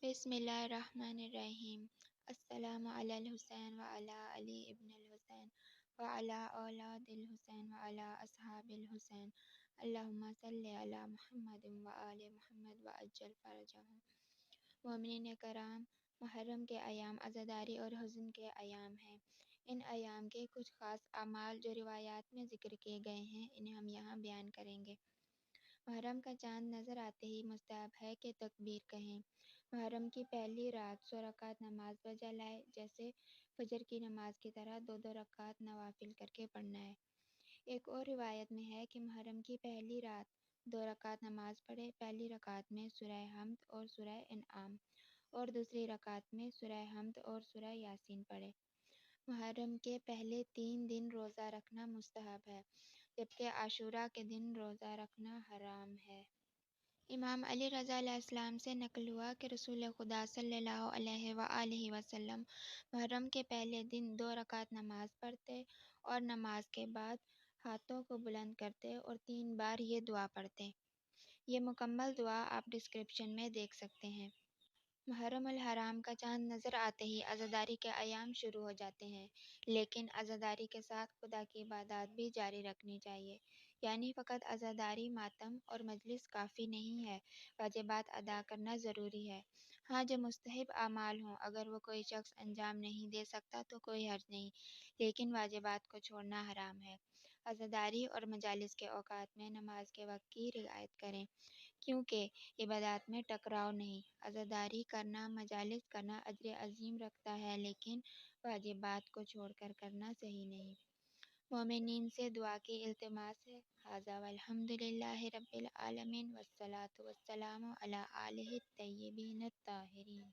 بسم اللہ الرحمن الرحیم۔ السلام علی الحسین وعلی علی ابن الحسین وعلی اولاد الحسین وعلی اصحاب الحسین، اللہم صلی علی محمد وآل محمد وعجل فرجہم۔ مومنین کرام، محرم کے ایام عزاداری اور حزن کے ایام ہیں۔ ان ایام کے کچھ خاص اعمال جو روایات میں ذکر کیے گئے ہیں انہیں ہم یہاں بیان کریں گے۔ محرم کا چاند نظر آتے ہی مستحب ہے کہ تکبیر کہیں۔ محرم کی پہلی رات 100 رکعت نماز بجا لائے، جیسے فجر کی نماز کی طرح 2 رکعت نوافل کر کے پڑھنا ہے۔ ایک اور روایت میں ہے کہ محرم کی پہلی رات 2 رکعت نماز پڑھے، پہلی رکعت میں سورہ حمد اور سورہ انعام اور دوسری رکعت میں سورہ حمد اور سورہ یاسین پڑھے۔ محرم کے پہلے 3 دن روزہ رکھنا مستحب ہے، جبکہ عاشوراء کے دن روزہ رکھنا حرام ہے۔ امام علی رضا علیہ السلام سے نقل ہوا کہ رسول خدا صلی اللہ علیہ وآلہ وسلم محرم کے پہلے دن 2 رکعت نماز پڑھتے اور نماز کے بعد ہاتھوں کو بلند کرتے اور 3 بار یہ دعا پڑھتے۔ یہ مکمل دعا آپ ڈسکرپشن میں دیکھ سکتے ہیں۔ محرم الحرام کا چاند نظر آتے ہی عزاداری کے ایام شروع ہو جاتے ہیں، لیکن عزاداری کے ساتھ خدا کی عبادات بھی جاری رکھنی چاہیے، یعنی فقط عزاداری، ماتم اور مجلس کافی نہیں ہے، واجبات ادا کرنا ضروری ہے۔ ہاں، جو مستحب اعمال ہوں اگر وہ کوئی شخص انجام نہیں دے سکتا تو کوئی حرج نہیں، لیکن واجبات کو چھوڑنا حرام ہے۔ عزاداری اور مجالس کے اوقات میں نماز کے وقت کی رعایت کریں، کیونکہ عبادات میں ٹکراؤ نہیں۔ عزاداری کرنا، مجالس کرنا اجر عظیم رکھتا ہے، لیکن واجبات کو چھوڑ کر کرنا صحیح نہیں۔ مومنین سے دعا کی التماس ہے۔ ھذا والحمد للہ رب العالمین والصلاۃ والسلام علی آلہ الطیبین الطاہرین۔